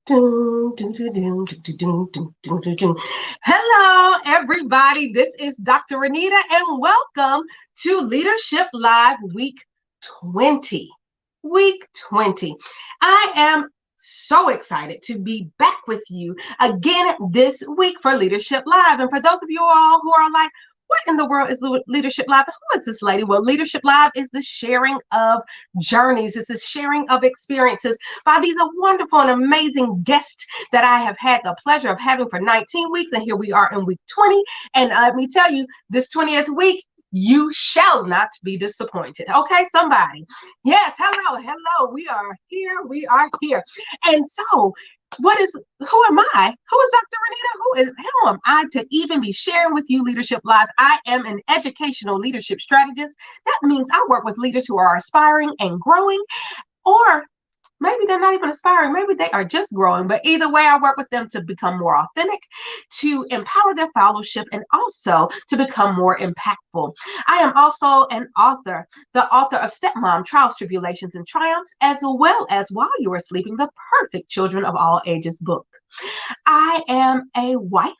Hello, everybody. This is Dr. Renita, and welcome to Leadership Live Week 20. Week 20. I am so excited to be back with you again this week for Leadership Live. And for those of you all who are like, what in the world is Leadership Live? Who is this lady? Well, Leadership Live is the sharing of journeys. It's the sharing of experiences by these wonderful and amazing guests that I have had the pleasure of having for 19 weeks. And here we are in week 20. And let me tell you, this 20th week, you shall not be disappointed. Okay, somebody. Yes, hello. We are here. We are here. And so, who am I? Who is Dr. Renita? Who am I to even be sharing with you Leadership Live? I am an educational leadership strategist. That means I work with leaders who are aspiring and growing, or maybe they're not even aspiring. Maybe they are just growing. But either way, I work with them to become more authentic, to empower their fellowship, and also to become more impactful. I am also an author, the author of Stepmom, Trials, Tribulations, and Triumphs, as well as While You Are Sleeping, the Perfect Children of All Ages book. I am a wife.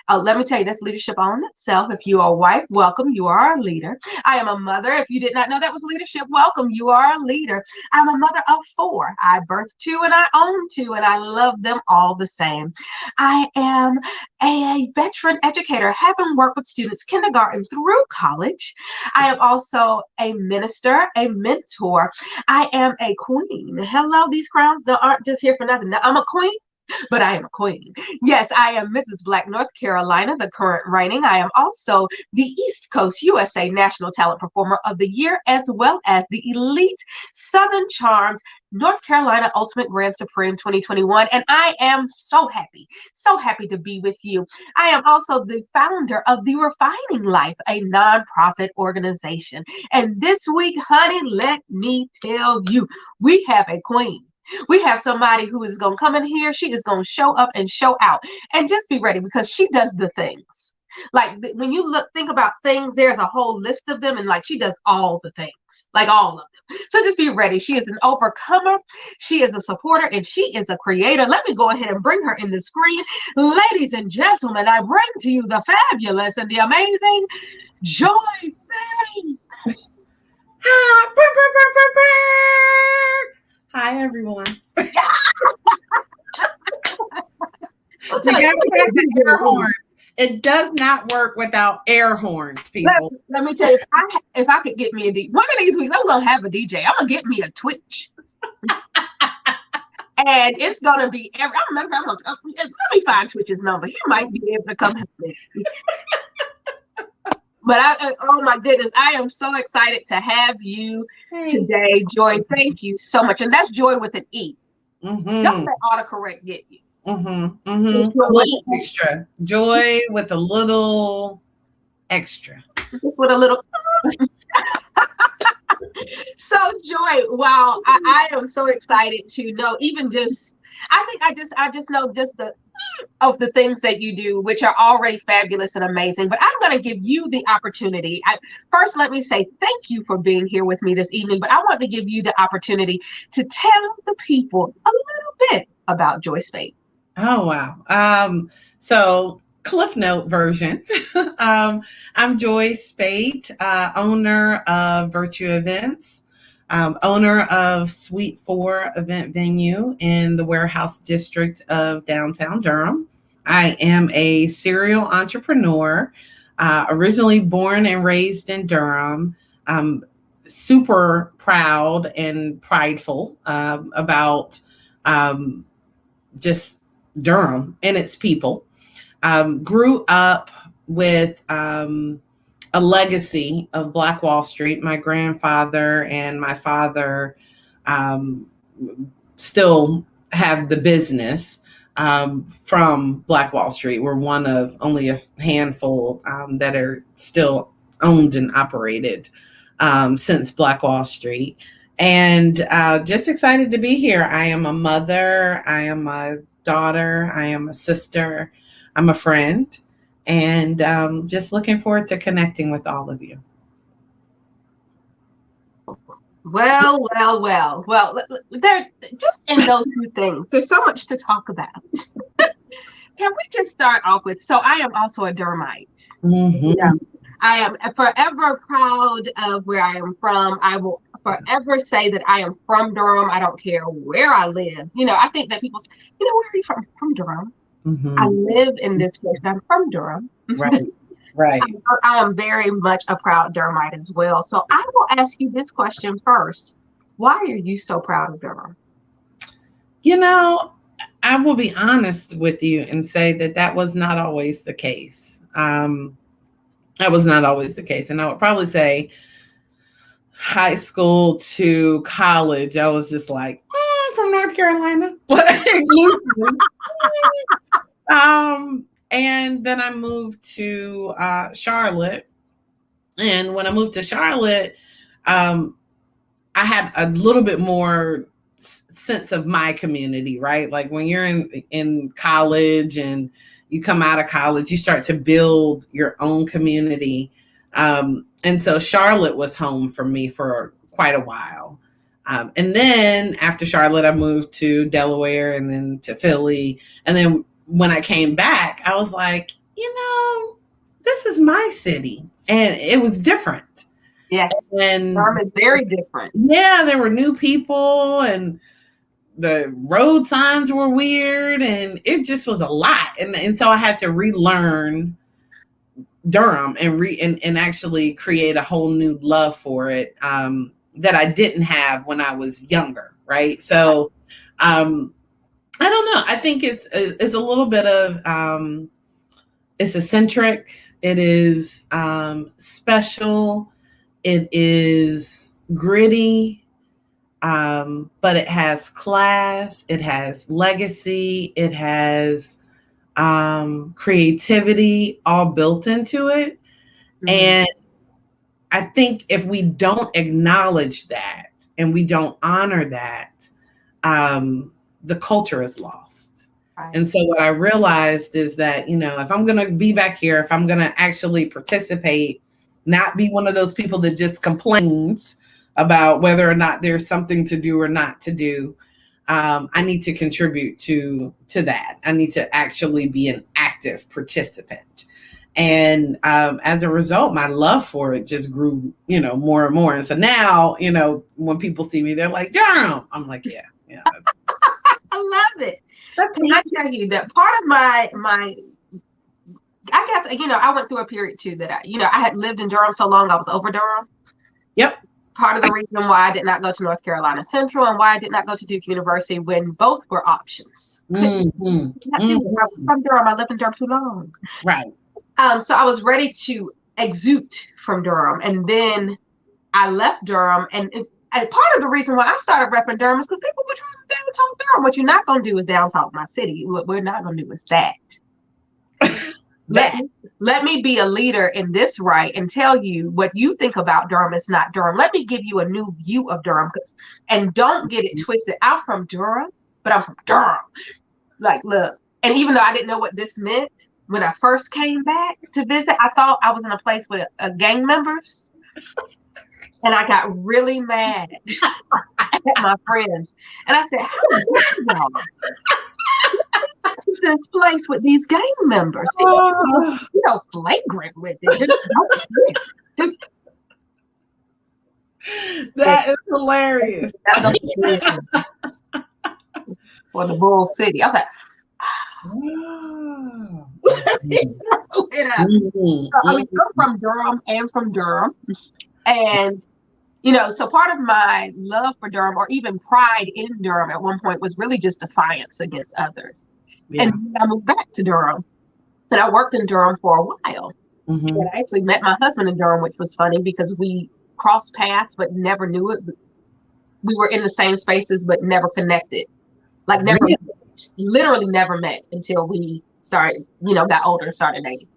Let me tell you, that's leadership on itself. If you are a wife, welcome. You are a leader. I am a mother. If you did not know that was leadership, welcome. You are a leader. I'm a mother of 4. I birthed 2 and I own 2, and I love them all the same. I am a veteran educator, having worked with students kindergarten through college. I am also a minister, a mentor. I am a queen. Hello, these crowns aren't just here for nothing. Now, I'm a queen, but I am a queen. Yes, I am Mrs. Black, North Carolina, the current reigning. I am also the East Coast USA National Talent Performer of the Year, as well as the Elite Southern Charms North Carolina Ultimate Grand Supreme 2021. And I am so happy to be with you. I am also the founder of The Refining Life, a nonprofit organization. And this week, honey, let me tell you, we have a queen. We have somebody who is going to come in here. She is going to show up and show out. And just be ready, because she does the things. Like when you think about things, there's a whole list of them. And like she does all the things, like all of them. So just be ready. She is an overcomer. She is a supporter, and she is a creator. Let me go ahead and bring her in the screen. Ladies and gentlemen, I bring to you the fabulous and the amazing Joye Speight. Hi, everyone. Yeah. You gotta have the air horns. It does not work without air horns, people. Let me tell you, if I could get me a DJ, one of these weeks, I'm going to have a DJ. I'm going to get me a Twitch. And it's going to be I remember, let me find Twitch's number. He might be able to come help me. But oh my goodness, I am so excited to have you today, Joy. Thank you so much. And that's Joy with an E. Mm-hmm. Don't let autocorrect get you. Mm-hmm. Mm-hmm. A little extra. Joy with a little extra. Just with a little. So Joy, wow, I am so excited to know, even just, I just know just of the things that you do, which are already fabulous and amazing. But I'm going to give you the opportunity. First, let me say thank you for being here with me this evening. But I want to give you the opportunity to tell the people a little bit about Joye Speight. Oh, wow. So Cliff Note version. I'm Joye Speight, owner of Virtue Events, owner of Suite 4 event venue in the Warehouse District of downtown Durham. I am a serial entrepreneur, originally born and raised in Durham. I'm super proud and prideful about just Durham and its people. Grew up with a legacy of Black Wall Street. My grandfather and my father still have the business from Black Wall Street. We're one of only a handful that are still owned and operated since Black Wall Street. And just excited to be here. I am a mother. I am a daughter. I am a sister. I'm a friend. And just looking forward to connecting with all of you. Well. There, just in those two things, there's so much to talk about. Can we just start off with? So I am also a Durhamite. Yeah, I am forever proud of where I am from. I will forever say that I am from Durham. I don't care where I live. I think that people say, where are you from? From Durham. I live in this place, but I'm from Durham. Right. Right. I am very much a proud Durhamite as well. So I will ask you this question first. Why are you so proud of Durham? I will be honest with you and say that was not always the case. That was not always the case. And I would probably say high school to college, I was just like, from North Carolina. And then I moved to Charlotte. And when I moved to Charlotte, I had a little bit more sense of my community, right? Like when you're in college and you come out of college, you start to build your own community. And so Charlotte was home for me for quite a while. And then after Charlotte, I moved to Delaware and then to Philly. And then when I came back, I was like, this is my city. And it was different. Yes. And Durham is very different. Yeah, there were new people and the road signs were weird and it just was a lot. And so I had to relearn Durham and actually create a whole new love for it that I didn't have when I was younger, right? So I don't know. I think it's a little bit of it's eccentric. It is special. It is gritty, but it has class. It has legacy. It has creativity all built into it. Mm-hmm. And I think if we don't acknowledge that and we don't honor that, the culture is lost. Right. And so what I realized is that, if I'm going to be back here, if I'm going to actually participate, not be one of those people that just complains about whether or not there's something to do or not to do, I need to contribute to that. I need to actually be an active participant. And as a result, my love for it just grew, more and more. And so now, when people see me, they're like, Durham. I'm like, yeah. I love it. Can I tell you that part of my I guess, I went through a period too that I had lived in Durham so long, I was over Durham. Yep. Part of the reason why I did not go to North Carolina Central and why I did not go to Duke University when both were options. I was from Durham. I lived in Durham too long. Right. So I was ready to exude from Durham. And then I left Durham. And part of the reason why I started repping Durham is because people were trying to down talk Durham. What you're not going to do is down talk my city. What we're not going to do is that. Let me be a leader in this right and tell you what you think about Durham is not Durham. Let me give you a new view of Durham, and don't get it twisted. I'm from Durham, but I'm from Durham. Like, look, and even though I didn't know what this meant when I first came back to visit, I thought I was in a place with gang members, and I got really mad at my friends, and I said, "How dare y'all? This place with these gang members, flagrant with it." That is hilarious. For the Bull City, I was like, I'm from Durham and from Durham, and so part of my love for Durham, or even pride in Durham, at one point was really just defiance against others. Yeah. And I moved back to Durham, and I worked in Durham for a while. Mm-hmm. And I actually met my husband in Durham, which was funny because we crossed paths but never knew it. We were in the same spaces but never connected. Like literally never met until we started, got older and started dating.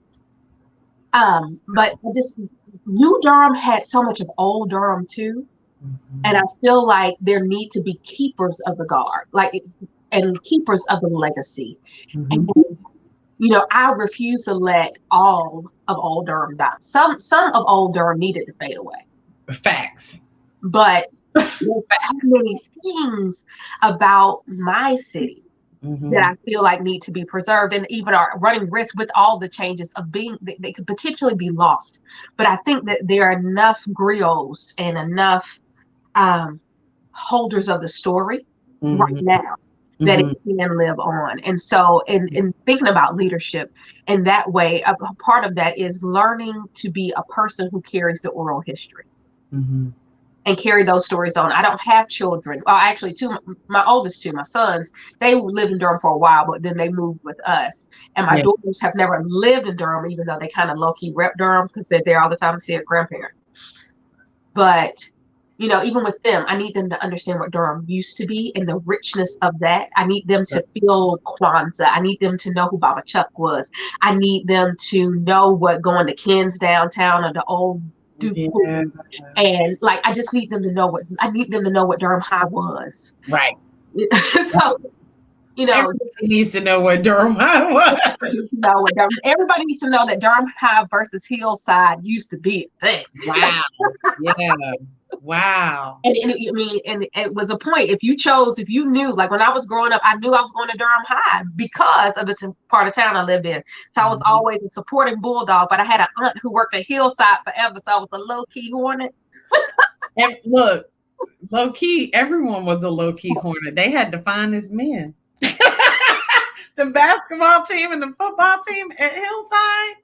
But I just knew Durham had so much of old Durham too. Mm-hmm. And I feel like there need to be keepers of the guard. And keepers of the legacy. Mm-hmm. And, I refuse to let all of old Durham die. Some of old Durham needed to fade away. Facts. But There's so many things about my city that I feel like need to be preserved and even are running risk with all the changes of being, they could potentially be lost. But I think that there are enough griots and enough holders of the story right now that it can live on. And so in thinking about leadership in that way, a part of that is learning to be a person who carries the oral history. And carry those stories on. I don't have children. Well, actually, my oldest two, my sons, they lived in Durham for a while, but then they moved with us. And my daughters have never lived in Durham, even though they kind of low-key rep Durham because they're there all the time to see their grandparents. But, even with them, I need them to understand what Durham used to be and the richness of that. I need them to feel Kwanzaa. I need them to know who Baba Chuck was. I need them to know what going to Ken's downtown or the old and I just need them to know what Durham High was. Right. So, everybody needs to know what Durham High was. Everybody needs to know that Durham High versus Hillside used to be a thing. Wow. Yeah. Wow. And it was a point. If you knew, like when I was growing up, I knew I was going to Durham High because of the part of town I lived in. So I was always a supporting bulldog, but I had an aunt who worked at Hillside forever. So I was a low-key hornet. And look, low-key, everyone was a low-key hornet. They had the finest men. The basketball team and the football team at Hillside.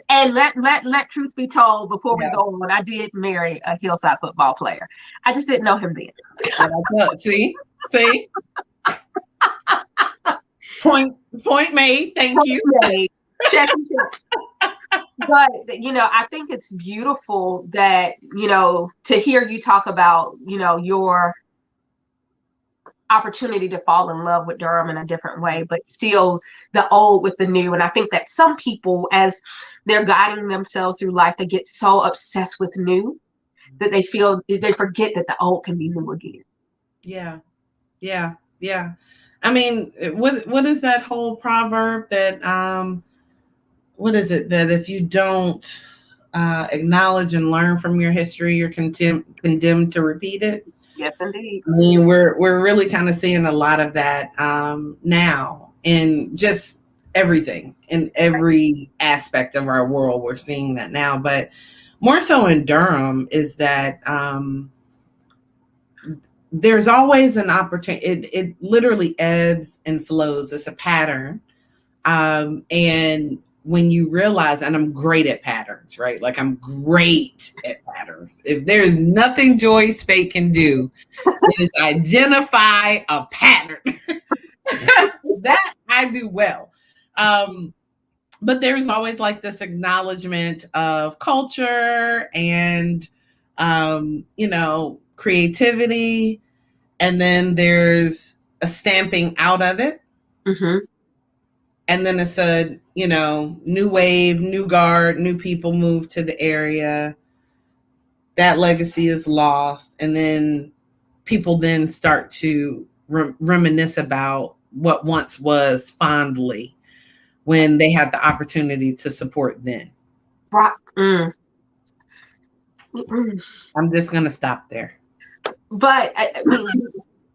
And let truth be told, before we go on, I did marry a Hillside football player. I just didn't know him then. See? Point made. Thank you. Check. But I think it's beautiful that to hear you talk about your opportunity to fall in love with Durham in a different way, but still the old with the new. And I think that some people, as they're guiding themselves through life, they get so obsessed with new that they forget that the old can be new again. Yeah. I mean, what is that whole proverb that what is it, that if you don't acknowledge and learn from your history, you're condemned to repeat it? Yes, indeed. I mean, we're really kind of seeing a lot of that now in just everything, in every aspect of our world. We're seeing that now, but more so in Durham is that there's always an opportunity. It literally ebbs and flows. It's a pattern. And when you realize, and I'm great at patterns, right? Like I'm great at patterns. If there's nothing Joye Speight can do, it is identify a pattern. That I do well. But there's always like this acknowledgement of culture and, creativity. And then there's a stamping out of it. And then it's a, new wave, new guard, new people move to the area. That legacy is lost. And then people then start to reminisce about what once was fondly when they had the opportunity to support then. Right. I'm just going to stop there. But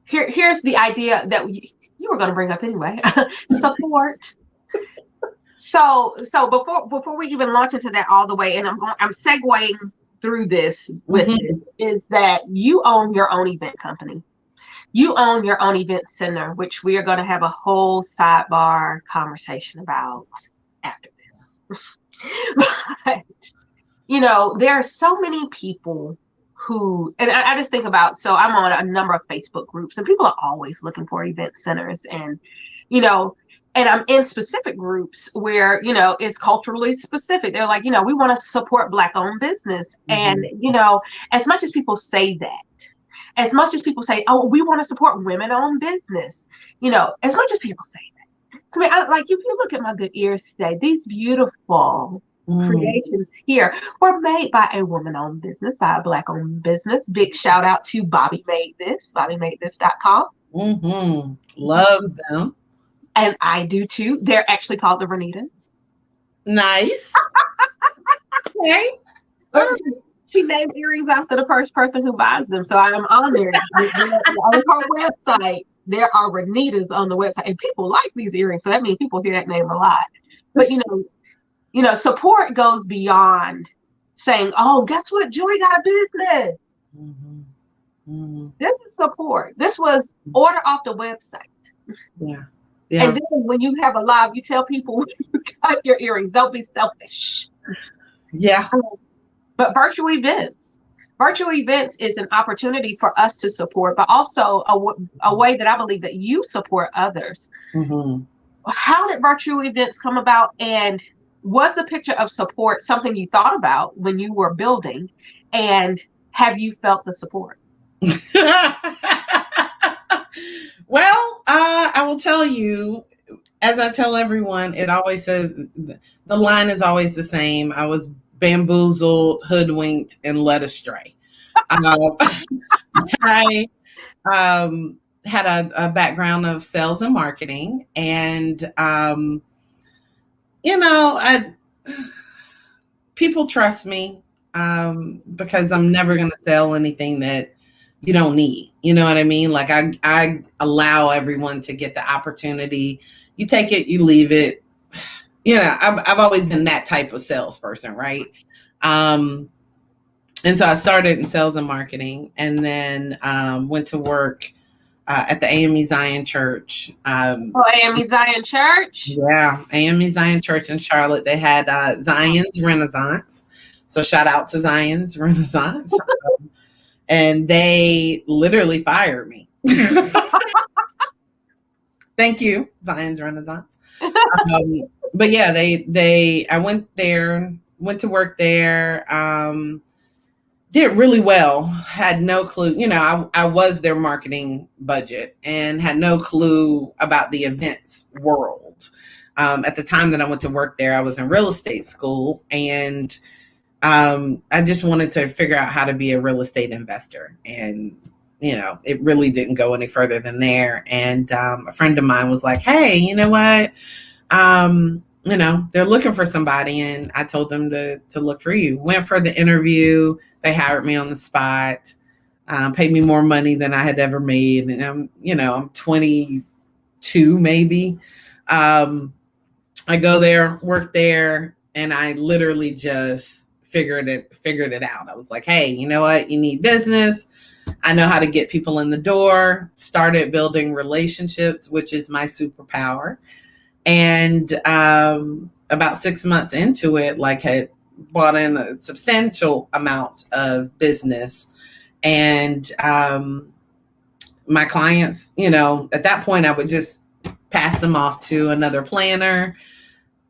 here's the idea that you were going to bring up anyway. Support. So before we even launch into that all the way, and I'm segueing through this with it, is that you own your own event company. You own your own event center, which we are going to have a whole sidebar conversation about after this. But, there are so many people who, and I just think about, so I'm on a number of Facebook groups and people are always looking for event centers and, and I'm in specific groups where, it's culturally specific. They're like, we want to support Black owned business. And, as much as people say that, as much as people say, oh, we want to support women owned business, as much as people say that, to me, if you look at my good ears today, these beautiful creations here were made by a woman-owned business, by a Black-owned business. Big shout out to Bobby Made This, BobbyMadeThis.com. Love them. And I do too. They're actually called the Renitas. Nice. Okay. She names earrings after the first person who buys them. So I am honored. On her website, there are Renitas on the website, and people like these earrings. So that means people hear that name a lot. But support goes beyond saying, "Oh, guess what? Joy got a business." Mm-hmm. Mm-hmm. This is support. This was order off the website. Yeah. And then when you have a live, you tell people when you got your earrings. Don't be selfish. Yeah. But virtual events is an opportunity for us to support, but also a way that I believe that you support others. Mm-hmm. How did virtual events come about? And was the picture of support something you thought about when you were building? And have you felt the support? Well, I will tell you, as I tell everyone, it always says the line is always the same. I was bamboozled, hoodwinked, and led astray. I had a background of sales and marketing, and people trust me because I'm never going to sell anything that you don't need. You know what I mean? Like I allow everyone to get the opportunity. You take it, you leave it. I've always been that type of salesperson, right? And so I started in sales and marketing, and then went to work at the AME Zion Church. AME Zion Church? Yeah, AME Zion Church in Charlotte. They had Zion's Renaissance. So shout out to Zion's Renaissance. And they literally fired me. Thank you, Zion's Renaissance. But yeah, I went to work there, did really well, had no clue. I was their marketing budget and had no clue about the events world. At the time that I went to work there, I was in real estate school, and I just wanted to figure out how to be a real estate investor. And, it really didn't go any further than there. And a friend of mine was like, hey, you know what? They're looking for somebody. And I told them to look for you. Went for the interview. They hired me on the spot, paid me more money than I had ever made. And I'm 22 maybe. I go there, work there, and I literally just figured it out. I was like, hey, you know what? You need business. I know how to get people in the door. Started building relationships, which is my superpower. And about 6 months into it, had brought in a substantial amount of business. And my clients, at that point, I would just pass them off to another planner,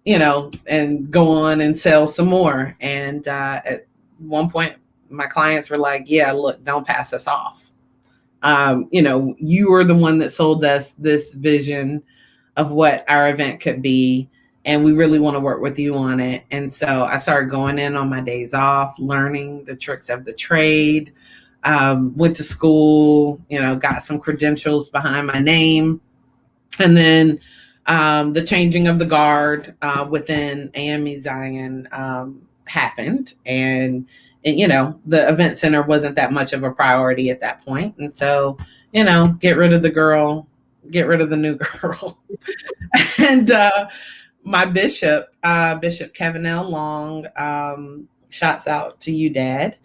and go on and sell some more. And at one point, my clients were like, yeah, look, don't pass us off. You were the one that sold us this vision of what our event could be, and we really want to work with you on it. And so I started going in on my days off, learning the tricks of the trade, went to school, got some credentials behind my name. And then the changing of the guard within AME Zion happened. And the event center wasn't that much of a priority at that point. And so, get rid of the girl, get rid of the new girl. And my bishop, Bishop Kevin L. Long, shouts out to you, Dad,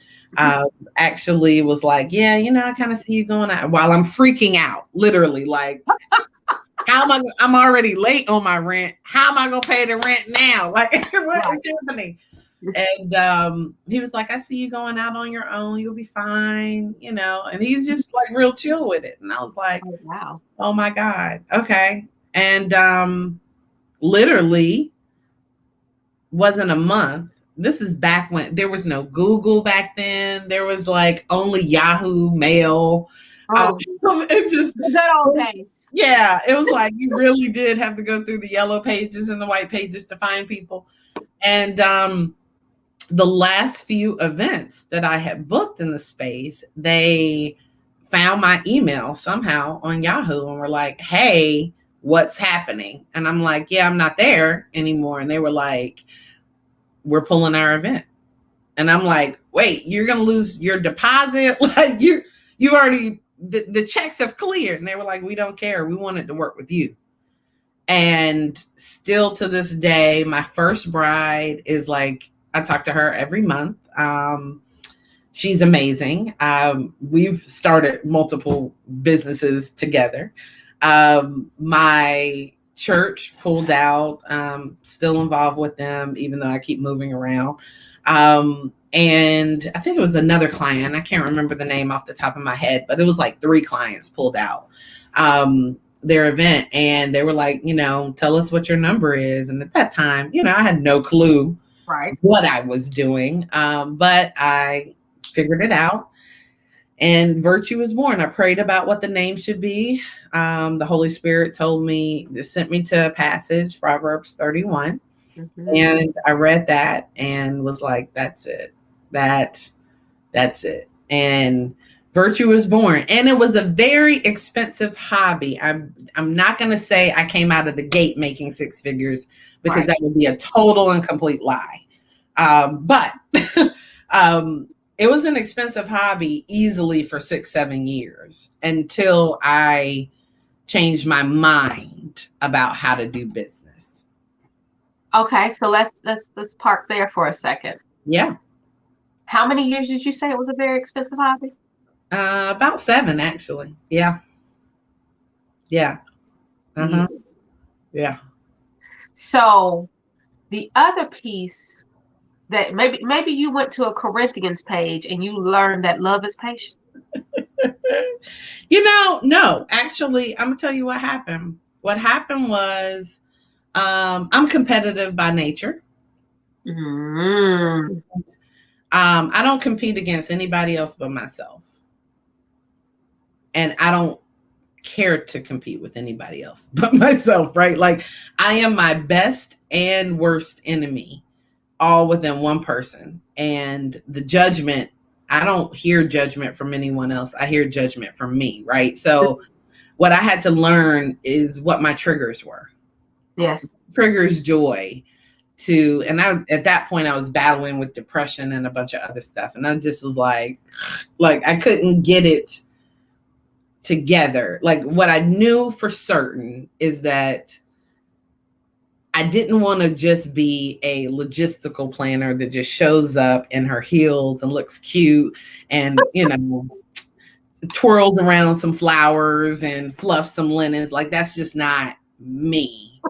actually was like, yeah, I kind of see you going out, while I'm freaking out, literally, like, I'm already late on my rent. How am I going to pay the rent now? Like, what is happening? And he was like, I see you going out on your own. You'll be fine, and he's just like real chill with it. And I was like, oh, wow. Oh my God. Okay. And literally wasn't a month. This is back when there was no Google back then. There was only Yahoo Mail. It just the good old days. Yeah, it was like you really did have to go through the yellow pages and the white pages to find people. And the last few events that I had booked in the space, they found my email somehow on Yahoo and were like, hey, what's happening? And I'm like, yeah, I'm not there anymore. And they were like, we're pulling our event. And I'm like, wait, you're going to lose your deposit? Like you already, the checks have cleared. And they were like, we don't care. We wanted to work with you. And still to this day, my first bride is like, I talk to her every month. She's amazing. We've started multiple businesses together. My church pulled out, still involved with them, even though I keep moving around. And I think it was another client. I can't remember the name off the top of my head, but it was like 3 clients pulled out their event. And they were like, tell us what your number is. And at that time, I had no clue what I was doing. But I figured it out. And Virtue was born. I prayed about what the name should be. The Holy Spirit sent me to a passage, Proverbs 31. Mm-hmm. And I read that and was like, that's it. That's it. And Virtue was born. And it was a very expensive hobby. I'm not going to say I came out of the gate making 6 figures, because that would be a total and complete lie. But it was an expensive hobby easily for 6-7 years until I changed my mind about how to do business. Okay, so let's park there for a second. Yeah. How many years did you say it was a very expensive hobby? About 7, actually. Yeah. Yeah. Uh-huh. Yeah. So the other piece that maybe you went to a Corinthians page and you learned that love is patient. No, actually, I'm gonna tell you what happened. What happened was, I'm competitive by nature. Mm-hmm. I don't compete against anybody else but myself. And I don't care to compete with anybody else but myself, right? Like, I am my best and worst enemy all within one person. And the judgment, I don't hear judgment from anyone else. I hear judgment from me, right? So what I had to learn is what my triggers were. Yes. Triggers Joy and at that point I was battling with depression and a bunch of other stuff. And I just was like I couldn't get it together. Like, what I knew for certain is that I didn't want to just be a logistical planner that just shows up in her heels and looks cute and, twirls around some flowers and fluffs some linens. Like, that's just not me.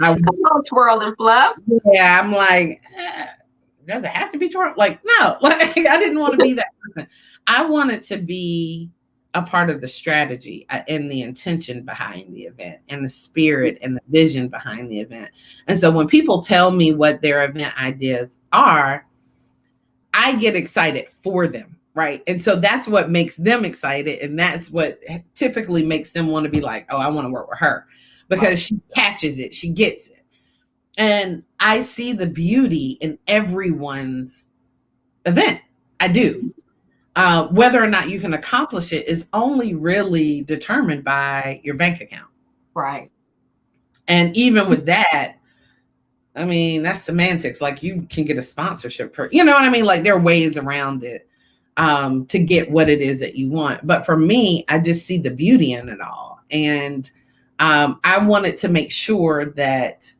I don't twirl and fluff. Yeah, I'm like, does it have to be twirl? Like, no, like, I didn't want to be that person. I wanted to be a part of the strategy and the intention behind the event and the spirit and the vision behind the event. And so when people tell me what their event ideas are, I get excited for them, right? And so that's what makes them excited. And that's what typically makes them want to be like, oh, I want to work with her, because she catches it, she gets it. And I see the beauty in everyone's event. I do. Whether or not you can accomplish it is only really determined by your bank account. Right. And even with that, I mean, that's semantics. Like, you can get a sponsorship you know what I mean? Like, there are ways around it to get what it is that you want. But for me, I just see the beauty in it all. And I wanted to make sure that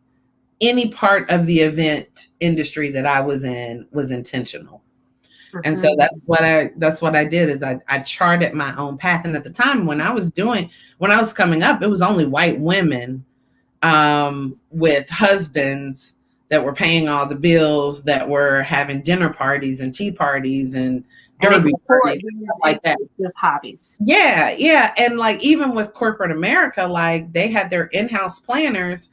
any part of the event industry that I was in was intentional. Mm-hmm. And so that's what I did is I charted my own path. And at the time when I was coming up, it was only white women with husbands that were paying all the bills, that were having dinner parties and tea parties and derby parties and stuff like that. Hobbies. Yeah, yeah. And like, even with corporate America, like, they had their in-house planners,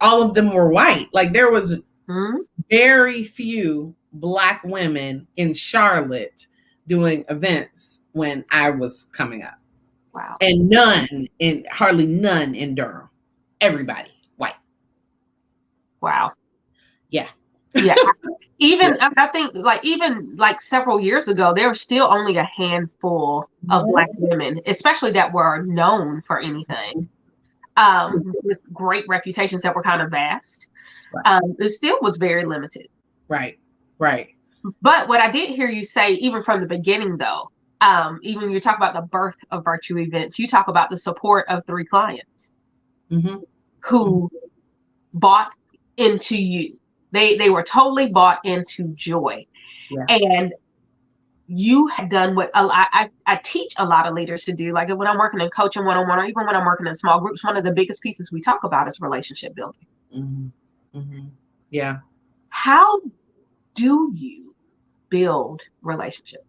all of them were white. Like, there was very few Black women in Charlotte doing events when I was coming up. Wow. And hardly none in Durham. Everybody white. Wow. Yeah. Yeah. I think even several years ago, there were still only a handful of Black women, especially that were known for anything, with great reputations that were kind of vast. Right. It still was very limited. Right. Right. But what I did hear you say, even from the beginning, though, even when you talk about the birth of virtue events, you talk about the support of 3 clients Mm-hmm. who bought into you. They were totally bought into Joye. Yeah. And you had done what I teach a lot of leaders to do. Like when I'm working in coaching one-on-one, or even when I'm working in small groups, one of the biggest pieces we talk about is relationship building. Mm-hmm. Mm-hmm. Yeah. How do you build relationships?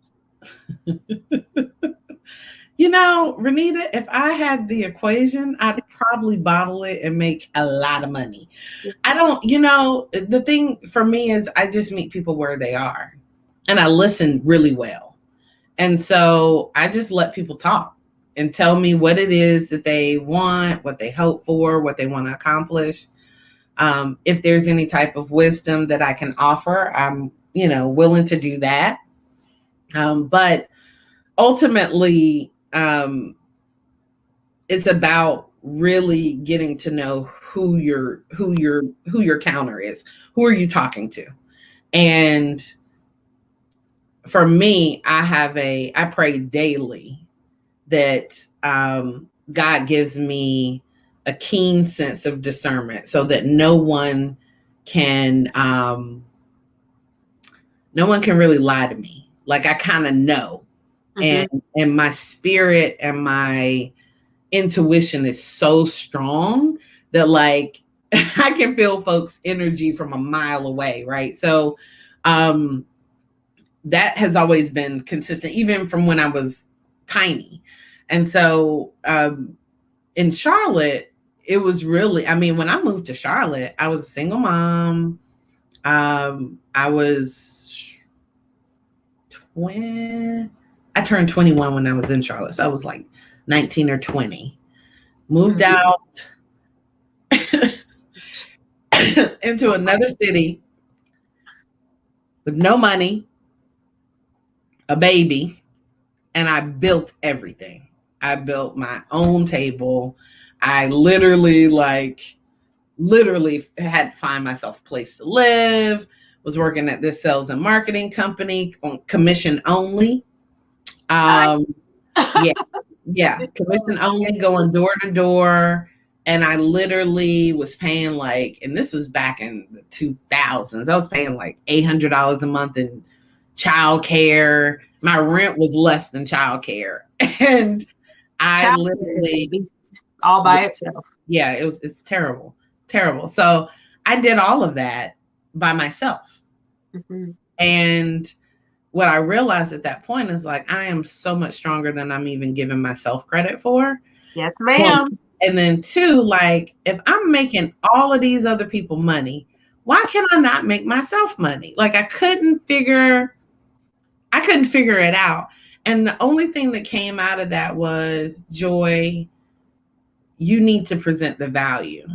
You know, Renita, if I had the equation, I'd probably bottle it and make a lot of money. I don't, the thing for me is I just meet people where they are and I listen really well. And so I just let people talk and tell me what it is that they want, what they hope for, what they want to accomplish. If there's any type of wisdom that I can offer, I'm, willing to do that. But ultimately, it's about really getting to know who your counter is. Who are you talking to? And for me, I pray daily that God gives me a keen sense of discernment so that no one can really lie to me. Like I kind of know. Mm-hmm. And my spirit and my intuition is so strong that like I can feel folks' energy from a mile away, right? So that has always been consistent, even from when I was tiny. And so in Charlotte, it was really, when I moved to Charlotte, I was a single mom. I turned 21 when I was in Charlotte. So I was like 19 or 20. Moved out into another city with no money, a baby, and I built everything. I built my own table. I literally had to find myself a place to live, was working at this sales and marketing company on commission only. Commission only, going door to door. And I literally was paying and this was back in the 2000s, I was paying like $800 a month in childcare. My rent was less than childcare. And I literally all by itself. Yeah, it's terrible. Terrible. So I did all of that by myself. Mm-hmm. And what I realized at that point is I am so much stronger than I'm even giving myself credit for. Yes, ma'am. And then 2, if I'm making all of these other people money, why can I not make myself money? I couldn't figure it out. And the only thing that came out of that was, Joy, you need to present the value.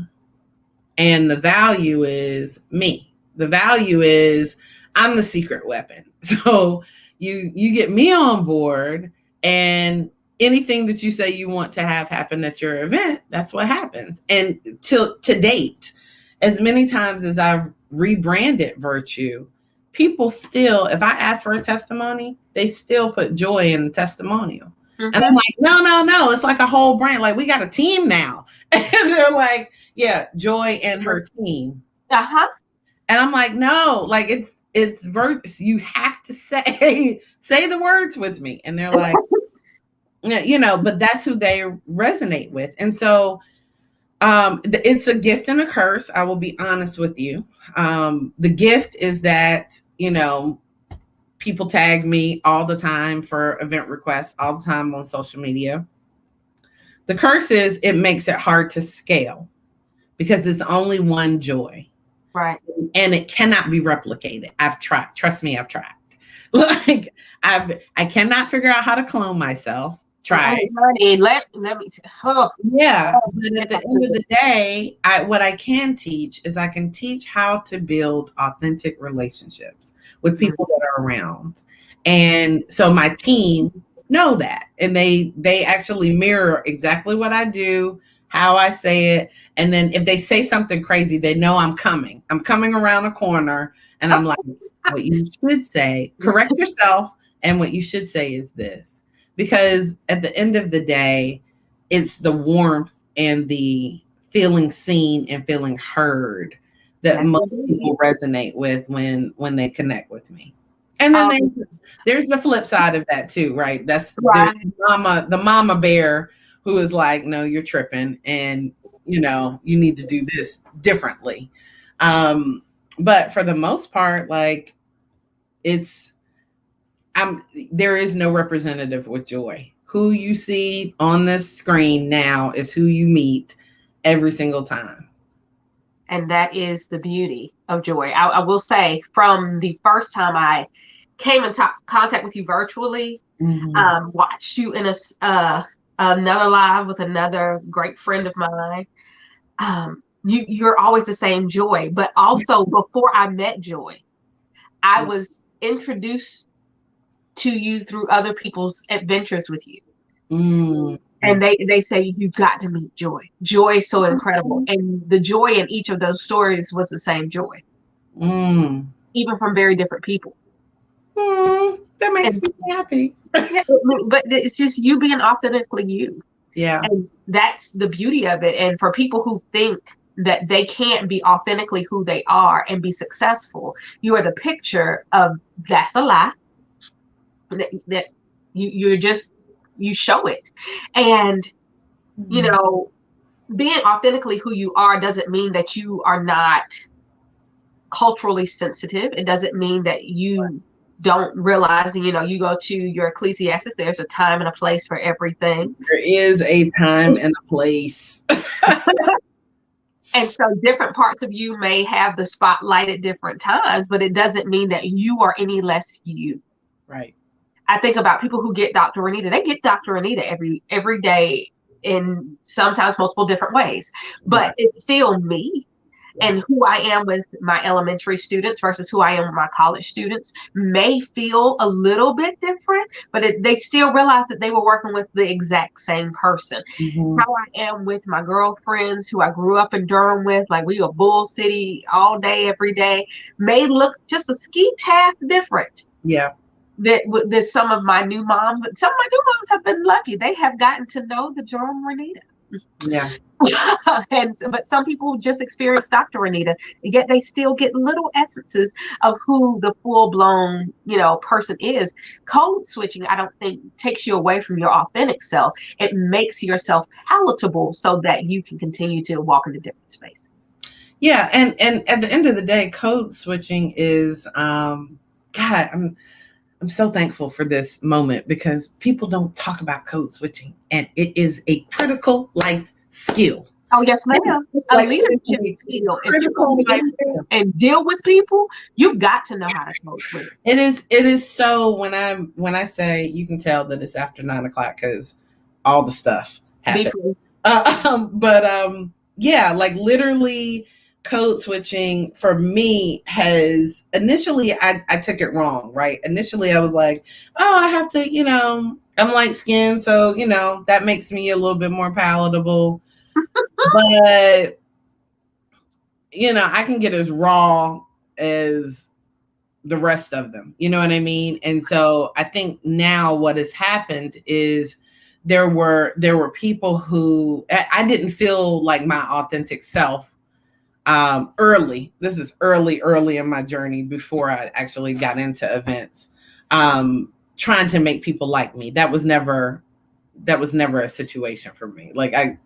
And the value is me. The value is I'm the secret weapon. So you get me on board, and anything that you say you want to have happen at your event, that's what happens. And to date, as many times as I've rebranded Virtue, people still, if I ask for a testimony, they still put Joy in the testimonial. Mm-hmm. And I'm like, no, it's like a whole brand. We got a team now. And they're like, yeah, Joy and her team. Uh-huh. And I'm like, no, it's you have to say the words with me. And they're like, but that's who they resonate with. And so it's a gift and a curse. I will be honest with you. The gift is that, people tag me all the time for event requests, all the time on social media. The curse is it makes it hard to scale because it's only one Joy. Right. And it cannot be replicated. I've tried. Trust me, I've tried. I cannot figure out how to clone myself. Try. Let me. Oh. Yeah. But at the end of the day, what I can teach is I can teach how to build authentic relationships with people that are around. And so my team know that. And they actually mirror exactly what I do, how I say it. And then if they say something crazy, they know I'm coming. I'm coming around a corner and I'm like, what you should say, correct yourself. And what you should say is this, because at the end of the day, it's the warmth and the feeling seen and feeling heard that Yes, most indeed. people resonate with when they connect with me. And then there's the flip side of that too, right? There's the mama bear who is like, no, you're tripping, and you need to do this differently. But for the most part, like there is no representative with Joy. Who you see on this screen now is who you meet every single time. And that is the beauty of Joy. I will say, from the first time I came in contact with you virtually, watched you in another live with another great friend of mine. You're always the same Joy. But also, before I met Joy, I was introduced to you through other people's adventures with you. And they say, you've got to meet Joy. Joy is so incredible. And the joy in each of those stories was the same joy. Even from very different people. That makes me happy. But it's just you being authentically you. Yeah. And that's the beauty of it. And for people who think that they can't be authentically who they are and be successful, you are the picture of that's a lie. That you show it. And being authentically who you are doesn't mean that you are not culturally sensitive. It doesn't mean that you don't realize, you go to your Ecclesiastes, there's a time and a place for everything. There is a time and a place. And so different parts of you may have the spotlight at different times, but it doesn't mean that you are any less you. Right. I think about people who get Dr. Renita. They get Dr. Renita every day in sometimes multiple different ways. But it's still me. And who I am with my elementary students versus who I am with my college students may feel a little bit different, but they still realize that they were working with the exact same person. How I am with my girlfriends who I grew up in Durham with, like we were Bull City all day, every day, may look just a ski tad different. Yeah. That some of my new moms, have been lucky. They have gotten to know the Durham Renita. Yeah. But some people just experience Dr. Renita, yet they still get little essences of who the full-blown, person is. Code switching, I don't think, takes you away from your authentic self. It makes yourself palatable so that you can continue to walk into different spaces. Yeah, and at the end of the day, code switching is I'm so thankful for this moment because people don't talk about code switching, and it is a critical life skill. Oh, yes, ma'am. It's a leadership skill. If you go and deal with people, you've got to know how to code switch. It is so when I say, you can tell that it's after 9 o'clock because all the stuff happened. Yeah, like literally code switching for me has initially I took it wrong, right? Initially I was like, oh, I have to, I'm light skinned, so that makes me a little bit more palatable. But I can get as raw as the rest of them. You know what I mean? And so I think now what has happened is there were people who I didn't feel like my authentic self early. This is early in my journey before I actually got into events, trying to make people like me. That was never a situation for me. Like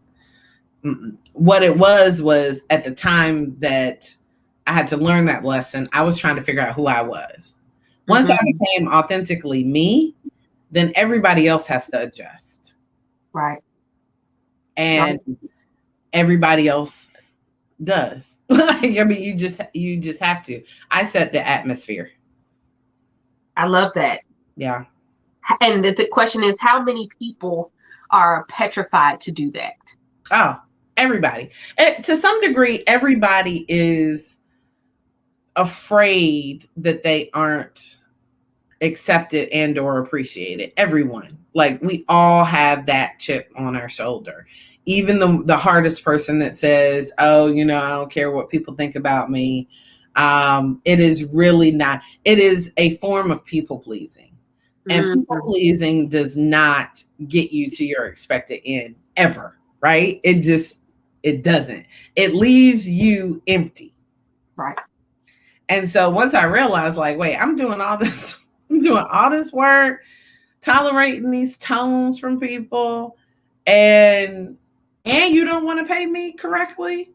what it was at the time that I had to learn that lesson, I was trying to figure out who I was. Once I became authentically me, then everybody else has to adjust. Right. And everybody else does. I mean, you just have to. I set the atmosphere. I love that. Yeah. And the question is, how many people are petrified to do that? Oh, everybody. To some degree, everybody is afraid that they aren't accepted and or appreciated. Everyone. Like we all have that chip on our shoulder. Even the hardest person that says, oh, I don't care what people think about me. It is really not. It is a form of people pleasing, and people pleasing does not get you to your expected end ever, right? It doesn't. It leaves you empty. Right. And so once I realized, like, wait, I'm doing all this, I'm doing all this work, tolerating these tones from people, and you don't want to pay me correctly.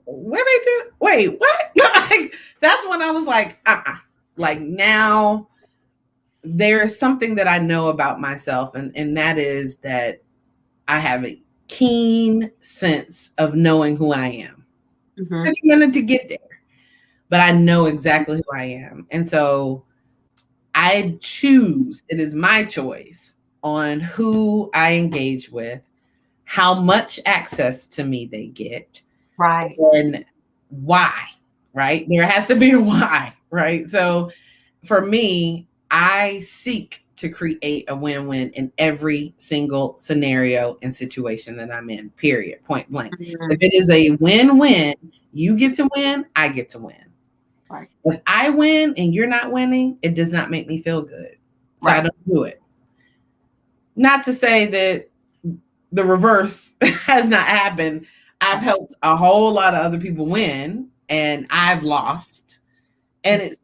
What they do? Wait, what? Like, that's when I was like, like, now there is something that I know about myself, and that is that I have a keen sense of knowing who I am. Mm-hmm. Took a minute to get there, but I know exactly who I am. And so I choose, it is my choice on who I engage with, how much access to me they get, Right. and why, right? There has to be a why, right? So for me, I seek to create a win-win in every single scenario and situation that I'm in, period, point blank. Mm-hmm. If it is a win-win, you get to win, I get to win. Right. If I win and you're not winning, it does not make me feel good. So I don't do it. Not to say that the reverse has not happened. I've helped a whole lot of other people win and I've lost. And it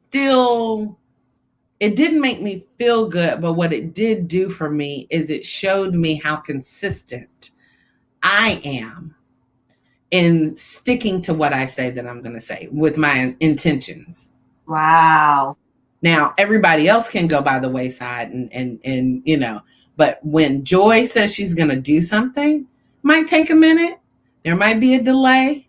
didn't make me feel good, but what it did do for me is it showed me how consistent I am in sticking to what I say that I'm going to say with my intentions. Wow. Now, everybody else can go by the wayside and you know, but when Joy says she's going to do something, might take a minute. There might be a delay.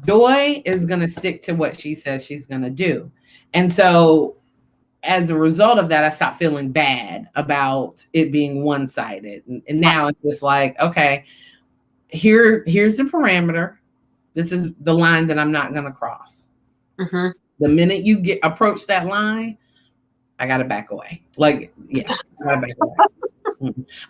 Joy is going to stick to what she says she's going to do. And so as a result of that, I stopped feeling bad about it being one-sided. And now it's just like, okay, here's the parameter. This is the line that I'm not going to cross. Mm-hmm. The minute you approach that line, I got to back away. Like, yeah, I got to back away.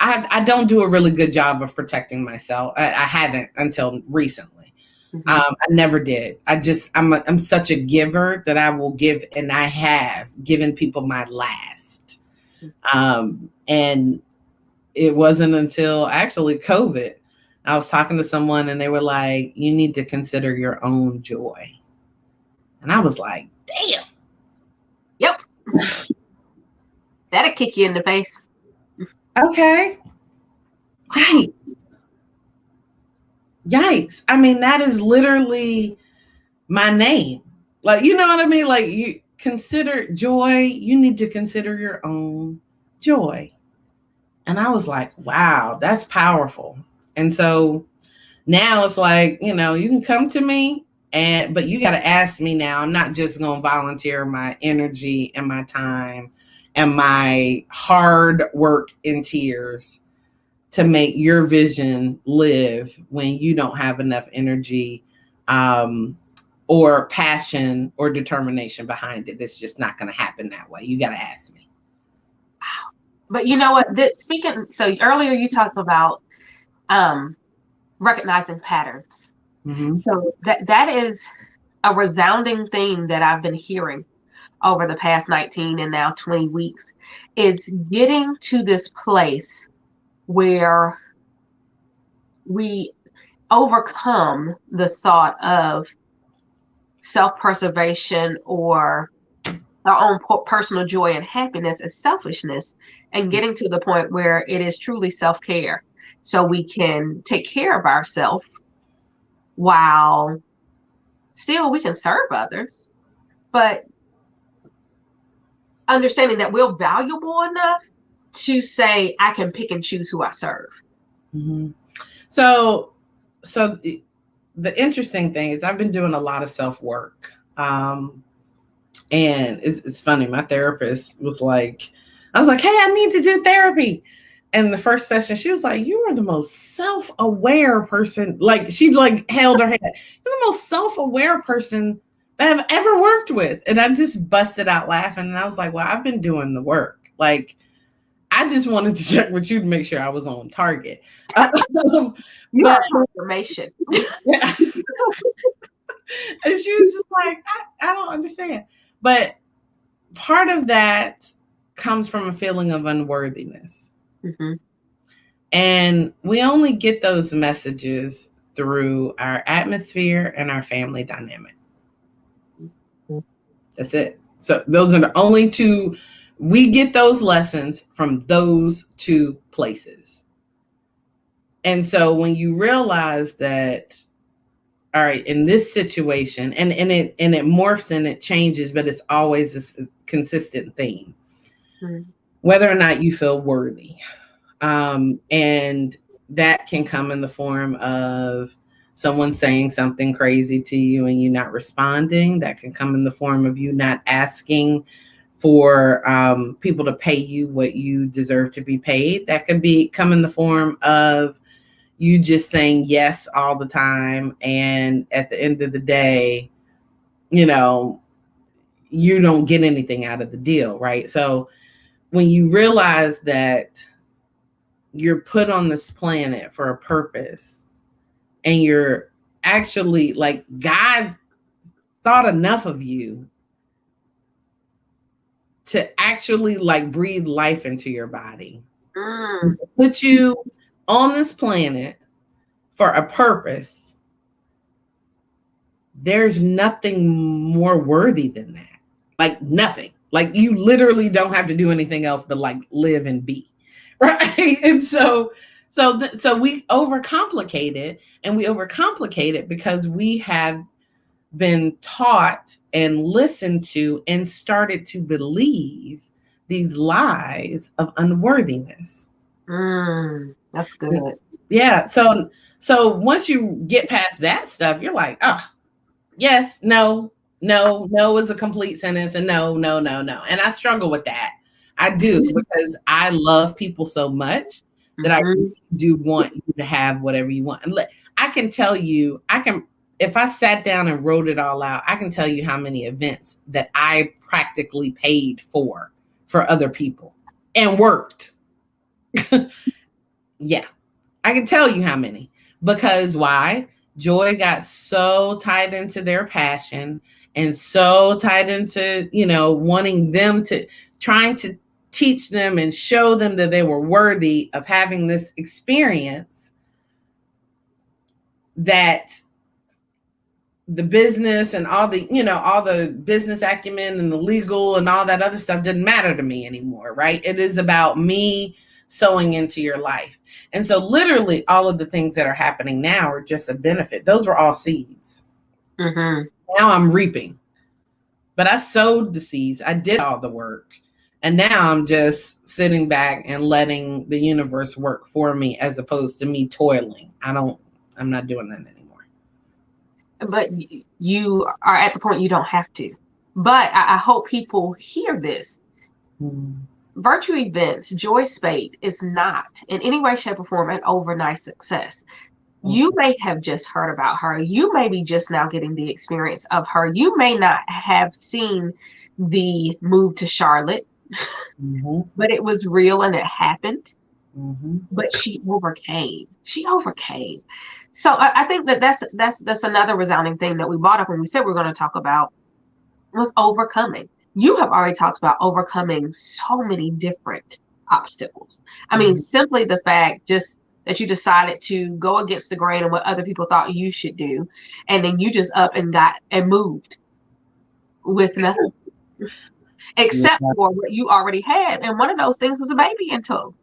I don't do a really good job of protecting myself. I haven't until recently. Mm-hmm. I never did. I'm such a giver that I will give, and I have given people my last. And it wasn't until actually COVID, I was talking to someone and they were like, you need to consider your own joy. And I was like, damn. Yep. That'll kick you in the face. Okay. Yikes. I mean, that is literally my name. Like, you know what I mean? Like, you consider joy, you need to consider your own joy. And I was like, wow, that's powerful. And so now it's like, you know, you can come to me, but you got to ask me now. I'm not just going to volunteer my energy and my time and my hard work and tears to make your vision live when you don't have enough energy or passion or determination behind it. It's just not going to happen that way. You got to ask me. But you know what? So earlier you talked about recognizing patterns. Mm-hmm. So that is a resounding theme that I've been hearing over the past 19 and now 20 weeks, is getting to this place where we overcome the thought of self-preservation or our own personal joy and happiness as selfishness, and getting to the point where it is truly self-care, so we can take care of ourselves while still we can serve others, but understanding that we're valuable enough to say, I can pick and choose who I serve. Mm-hmm. So the interesting thing is I've been doing a lot of self-work. And it's funny, my therapist was like, I was like, hey, I need to do therapy. And the first session, she was like, you are the most self-aware person. Like, she like held her head. You're the most self-aware person that I've ever worked with. And I just busted out laughing. And I was like, well, I've been doing the work. Like, I just wanted to check with you to make sure I was on target. You are confirmation. Yeah. And she was just like, I don't understand. But part of that comes from a feeling of unworthiness. Mm-hmm. And we only get those messages through our atmosphere and our family dynamic. That's it. So those are the only two. We get those lessons from those two places. And so when you realize that, all right, in this situation, and it morphs and it changes, but it's always this consistent theme. Mm-hmm. Whether or not you feel worthy. And that can come in the form of someone saying something crazy to you and you not responding. That can come in the form of you not asking for people to pay you what you deserve to be paid. That could come in the form of you just saying yes all the time, and at the end of the day, you don't get anything out of the deal, right? So when you realize that you're put on this planet for a purpose, and you're actually like, God thought enough of you to actually like breathe life into your body, put you on this planet for a purpose. There's nothing more worthy than that. Like nothing. Like you literally don't have to do anything else but like live and be. Right. And so we overcomplicate it, and we overcomplicate it because we have been taught and listened to and started to believe these lies of unworthiness. That's good. Yeah. So once you get past that stuff, you're like, oh, yes, no is a complete sentence, and no. And I struggle with that. I do, because I love people so much that I really do want you to have whatever you want. And I can tell you, if I sat down and wrote it all out, I can tell you how many events that I practically paid for other people and worked. Yeah, I can tell you how many. Because why? Joy got so tied into their passion and so tied into, wanting them to, trying to teach them and show them that they were worthy of having this experience, that the business and all the business acumen and the legal and all that other stuff didn't matter to me anymore, right? It is about me sowing into your life. And so literally all of the things that are happening now are just a benefit. Those were all seeds. Mm-hmm. Now I'm reaping. But I sowed the seeds. I did all the work. And now I'm just sitting back and letting the universe work for me, as opposed to me toiling. I'm not doing that anymore. But you are at the point you don't have to. But I hope people hear this. Virtue Events, Joye Speight is not in any way, shape, or form an overnight success. You may have just heard about her. You may be just now getting the experience of her. You may not have seen the move to Charlotte, but it was real and it happened. But she overcame. So I think that's another resounding thing that we brought up when we said we were going to talk about, was overcoming. You have already talked about overcoming so many different obstacles. I mean, simply the fact just that you decided to go against the grain of what other people thought you should do, and then you just up and got and moved with nothing except for what you already had. And one of those things was a baby in tow.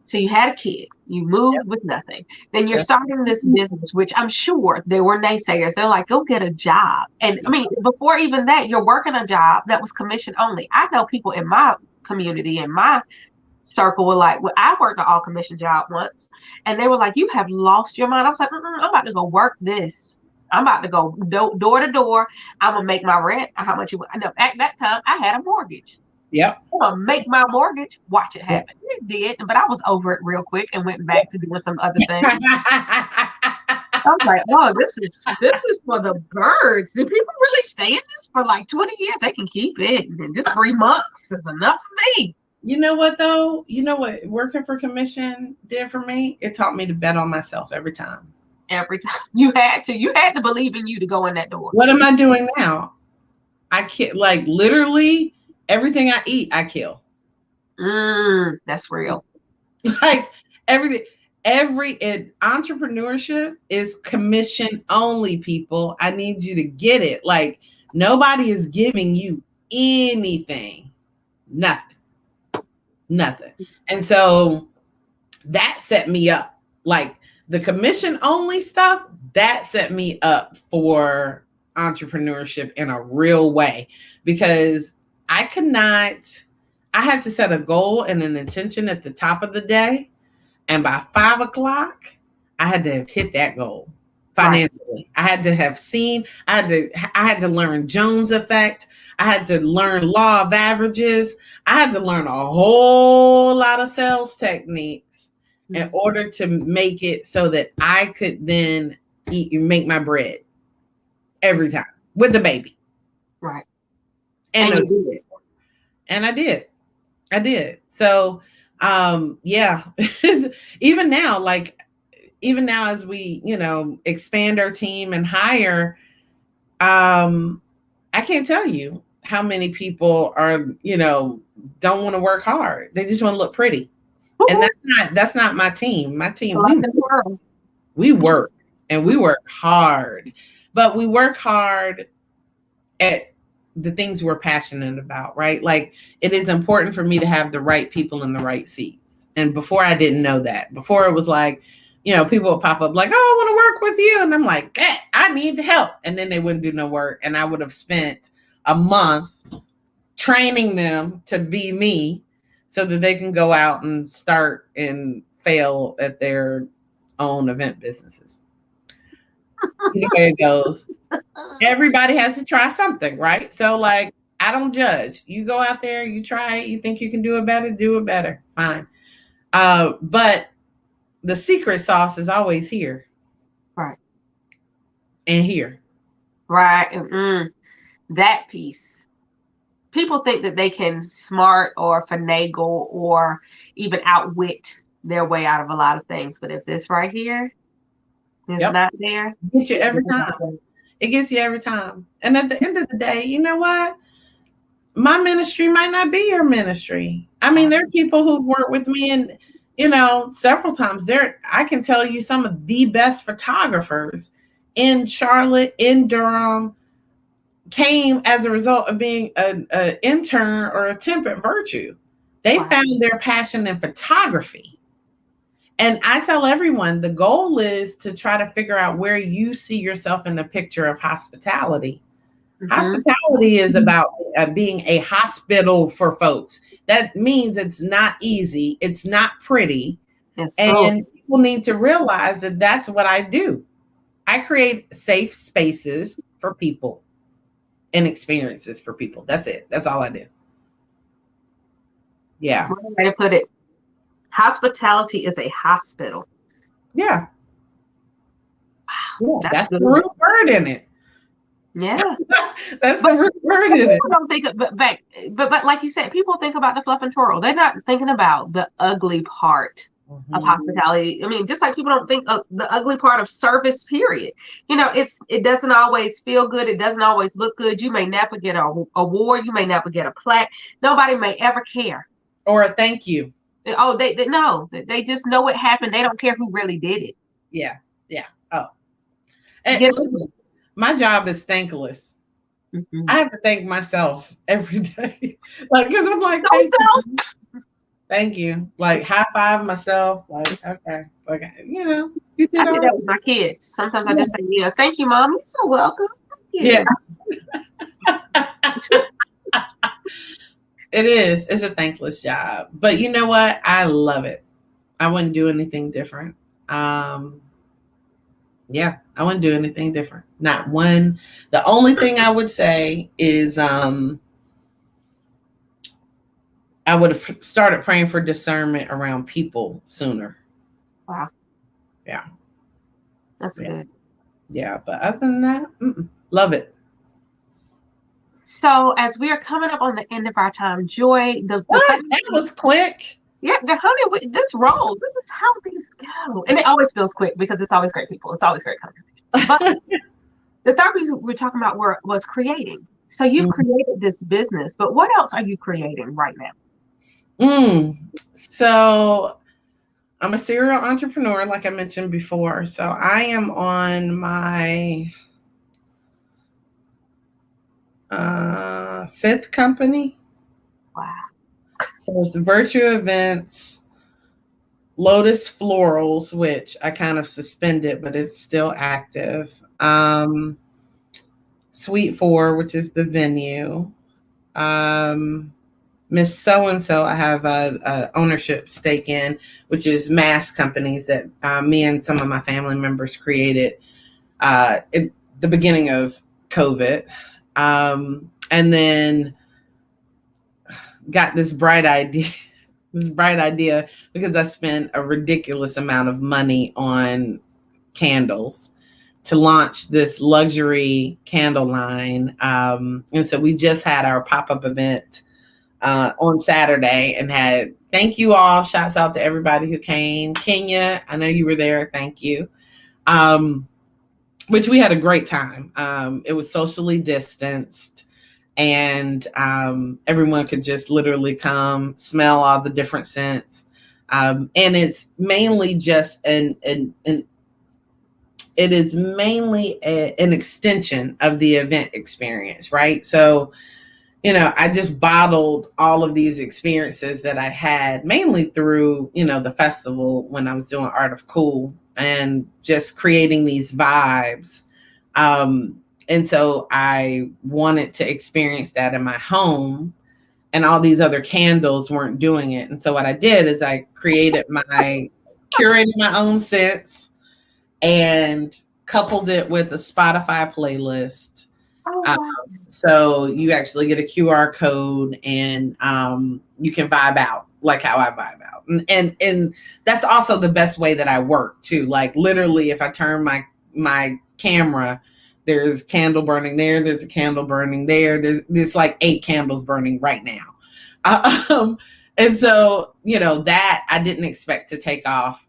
So you had a kid, you moved with nothing. Then you're starting this business, which I'm sure there were naysayers. They're like, go get a job. And I mean, before even that, you're working a job that was commission only. I know people in my community, in my circle, were like, well, I worked an all commission job once, and they were like, you have lost your mind. I was like, I'm about to go work this. I'm about to go door to door. I'm gonna make my rent. How much you? No, at that time I had a mortgage. Yep. I'm gonna make my mortgage. Watch it happen. It did, but I was over it real quick and went back to doing some other things. I was like, oh, this is for the birds. Do people really stay in this for like 20 years? They can keep it. And just 3 months is enough for me. You know what, though? You know what working for commission did for me? It taught me to bet on myself every time. every time. You had to believe in you to go in that door. What am I doing now? I can't, like, literally everything I eat, I kill. That's real. Like everything, entrepreneurship is commission only, people. I need you to get it. Like, nobody is giving you anything. Nothing. And so that set me up. Like, the commission only stuff, that set me up for entrepreneurship in a real way, because I had to set a goal and an intention at the top of the day. And by 5 o'clock, I had to have hit that goal financially. Right. I had to have seen, I had to learn Jones effect. I had to learn law of averages. I had to learn a whole lot of sales techniques in order to make it so that I could then make my bread every time with the baby. Right. And I did. So, yeah, even now as we, expand our team and hire, I can't tell you how many people are, don't want to work hard. They just want to look pretty. And that's not my team. My team, we work and we work hard, but we work hard at the things we're passionate about, right? Like, it is important for me to have the right people in the right seats. And before, I didn't know that. Before, it was like, people would pop up like, oh, I want to work with you. And I'm like, I need the help. And then they wouldn't do no work. And I would have spent a month training them to be me so that they can go out and start and fail at their own event businesses. The way it goes. Everybody has to try something, right? So, like, I don't judge. You go out there, you try it, you think you can do it better, fine. But the secret sauce is always here. Right. And here. Right. That piece. People think that they can smart or finagle or even outwit their way out of a lot of things. But if this right here is not there, get you every time. It gets you every time. And at the end of the day, you know what? My ministry might not be your ministry. I mean, there are people who've worked with me and, several times. I can tell you some of the best photographers in Charlotte, in Durham, came as a result of being an intern or a temp at Virtue. They found their passion in photography. And I tell everyone, the goal is to try to figure out where you see yourself in the picture of hospitality. Mm-hmm. Hospitality is about being a hospital for folks. That means it's not easy. It's not pretty. And people need to realize that that's what I do. I create safe spaces for people and experiences for people. That's it. That's all I do. Yeah. One way to put it. Hospitality is a hospital. Yeah. Wow. That's the root word in it. Yeah. That's the root word in it. Don't think but like you said, people think about the fluff and twirl. They're not thinking about the ugly part of hospitality. I mean, just like people don't think of the ugly part of service, period. It doesn't always feel good. It doesn't always look good. You may never get an award. You may never get a plaque. Nobody may ever care. Or a thank you. Oh, they no. They just know it happened. They don't care who really did it. Yeah. Oh. And listen, my job is thankless. Mm-hmm. I have to thank myself every day. Because I'm like, thank you. Like, high five myself. Like, okay. You did I do that with my kids. Sometimes I just say, thank you, Mom. You're so welcome. Yeah. It is. It's a thankless job. But you know what? I love it. I wouldn't do anything different. Yeah, I wouldn't do anything different. Not one. The only thing I would say is I would have started praying for discernment around people sooner. Wow. Yeah. That's good. Yeah, but other than that, love it. So as we are coming up on the end of our time, Joy, that was quick. Yeah, honey, this rolls. This is how things Oh, and it always feels quick because it's always great people. It's always great conversation. But the third piece we're talking about was creating. So you've created this business, but what else are you creating right now? So I'm a serial entrepreneur, like I mentioned before. So I am on my fifth company. Wow. So it's Virtue Events, Lotus Florals, which I kind of suspended, but it's still active. Suite 4, which is the venue. Miss So and So, I have a ownership stake in, which is mass companies that me and some of my family members created at the beginning of COVID. And then got this bright idea. This bright idea because I spent a ridiculous amount of money on candles to launch this luxury candle line. And so we just had our pop-up event on Saturday and had thank you all. Shouts out to everybody who came. Kenya, I know you were there. Thank you. Which we had a great time. It was socially distanced. And everyone could just literally come smell all the different scents, and it's mainly just an extension of the event experience, right? So I just bottled all of these experiences that I had mainly through the festival when I was doing Art of Cool and just creating these vibes. And so I wanted to experience that in my home, and all these other candles weren't doing it. And so what I did is I curated my own scents and coupled it with a Spotify playlist. Oh, wow. So you actually get a QR code and you can vibe out like how I vibe out. And that's also the best way that I work too. Like literally if I turn my camera, there's candle burning there. There's a candle burning there. There's like 8 candles burning right now. And so, that I didn't expect to take off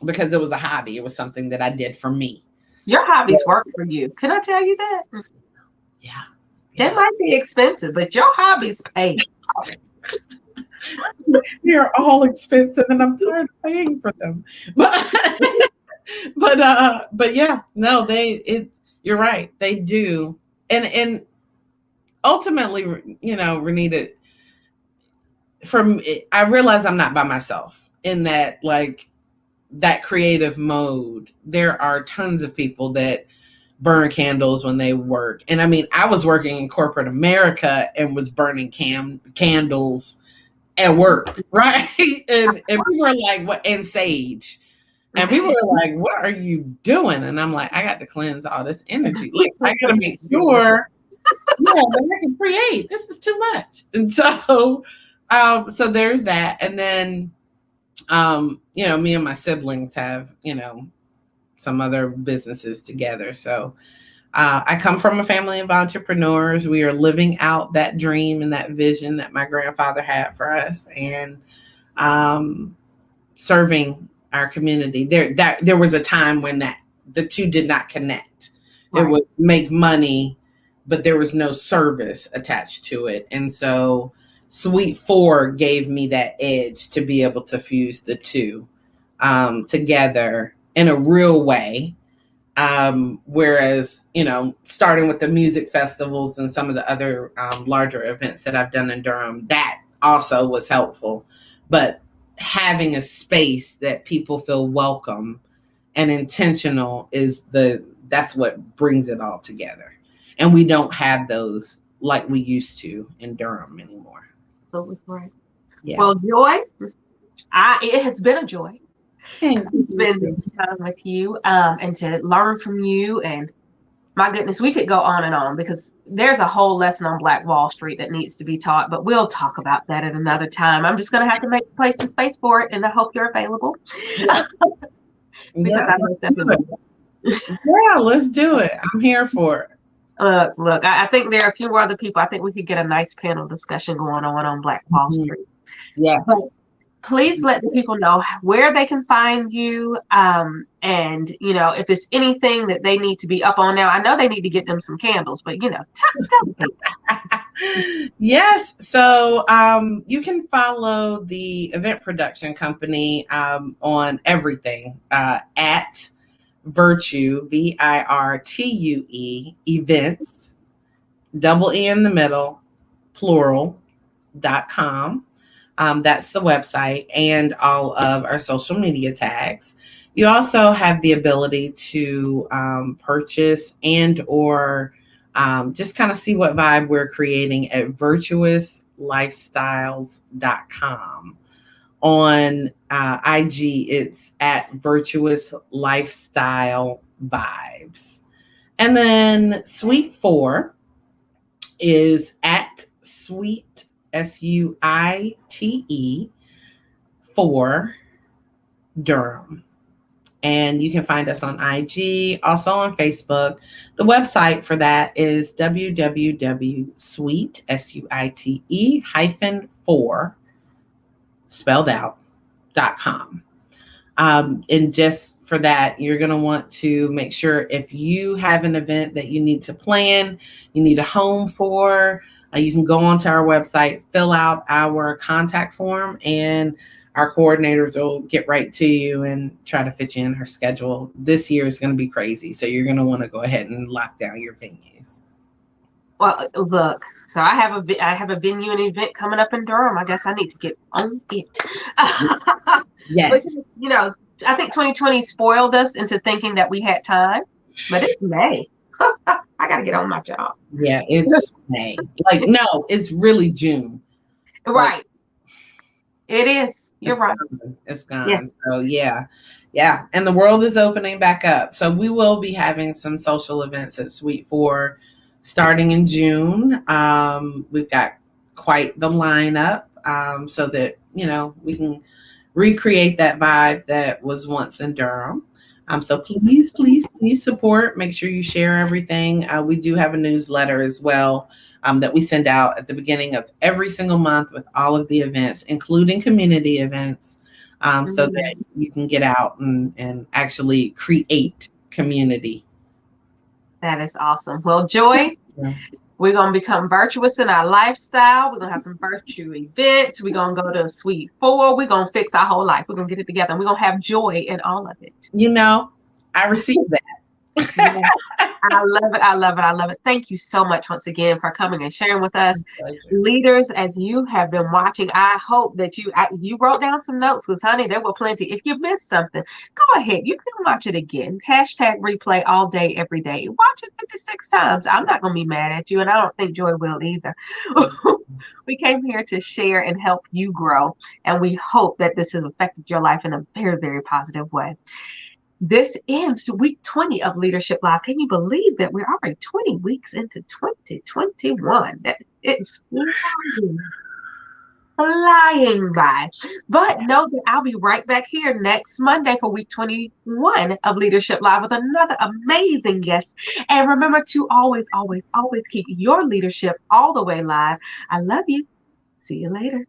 because it was a hobby. It was something that I did for me. Your hobbies work for you. Can I tell you that? Yeah. They might be expensive, but your hobbies pay. They're all expensive and I'm tired of paying for them. But yeah, no, you're right. They do. And ultimately, Renita, I realize I'm not by myself in that, like that creative mode. There are tons of people that burn candles when they work. And I mean, I was working in corporate America and was burning candles at work, right? And we were like, what? And sage. And people were like, what are you doing? And I'm like, I got to cleanse all this energy. Like, I got to make sure, that I can create. This is too much. And so, so there's that. And then, me and my siblings have, some other businesses together. So I come from a family of entrepreneurs. We are living out that dream and that vision that my grandfather had for us, and serving our community. There was a time when the two did not connect. Right. It would make money, but there was no service attached to it. And so Suite 4 gave me that edge to be able to fuse the two together in a real way. Whereas, starting with the music festivals and some of the other larger events that I've done in Durham, that also was helpful. But having a space that people feel welcome and intentional that's what brings it all together. And we don't have those like we used to in Durham anymore. Right. Yeah. Well, Joy, it has been a joy. It's been time with you and to learn from you. And my goodness, we could go on and on because there's a whole lesson on Black Wall Street that needs to be taught, but we'll talk about that at another time. I'm just going to have to make place and space for it, and I hope you're available. Yeah, let's do it. I'm here for it. Look, I think there are a few other people. I think we could get a nice panel discussion going on Black Wall Street. Yes. But please let the people know where they can find you. And if it's anything that they need to be up on now, I know they need to get them some candles, but tell the people. Yes. So you can follow the event production company on everything at Virtue, VIRTUE, events, double E in the middle, plural.com. That's the website and all of our social media tags. You also have the ability to purchase and or just kind of see what vibe we're creating at virtuouslifestyles.com. On IG, it's at Virtuous Lifestyle Vibes. And then Suite 4 is at Suite, SUITE, 4 Durham. And you can find us on IG, also on Facebook. The website for that is www.suite, SUITE -4 spelled out .com. And just for that, you're going to want to make sure if you have an event that you need to plan, you need a home for, you can go onto our website, fill out our contact form, and our coordinators will get right to you and try to fit you in her schedule. This year is going to be crazy, so you're going to want to go ahead and lock down your venues. Well, look, so I have a venue and event coming up in Durham. I guess I need to get on it. Yes. But, I think 2020 spoiled us into thinking that we had time, but it's May. I got to get on my job. Yeah, it's May. No, it's really June. Right. It is. You're right. It's gone. Yeah. So yeah. And the world is opening back up. So we will be having some social events at Suite 4 starting in June. We've got quite the lineup so that, we can recreate that vibe that was once in Durham. So please support. Make sure you share everything. We do have a newsletter as well that we send out at the beginning of every single month with all of the events, including community events, so that you can get out and actually create community. That is awesome. Well, Joy, we're going to become virtuous in our lifestyle. We're going to have some virtue events. We're going to go to Suite 4. We're going to fix our whole life. We're going to get it together. And we're going to have joy in all of it. I received that. I love it. Thank you so much once again for coming and sharing with us. Leaders, as you have been watching, I hope that you wrote down some notes, because honey, there were plenty. If you missed something, go ahead. You can watch it again. #replay all day, every day. Watch it 56 times. I'm not going to be mad at you, and I don't think Joy will either. We came here to share and help you grow, and we hope that this has affected your life in a very, very positive way. This ends week 20 of Leadership Live. Can you believe that we're already 20 weeks into 2021? It's flying by. But know that I'll be right back here next Monday for week 21 of Leadership Live with another amazing guest. And remember to always, always, always keep your leadership all the way live. I love you. See you later.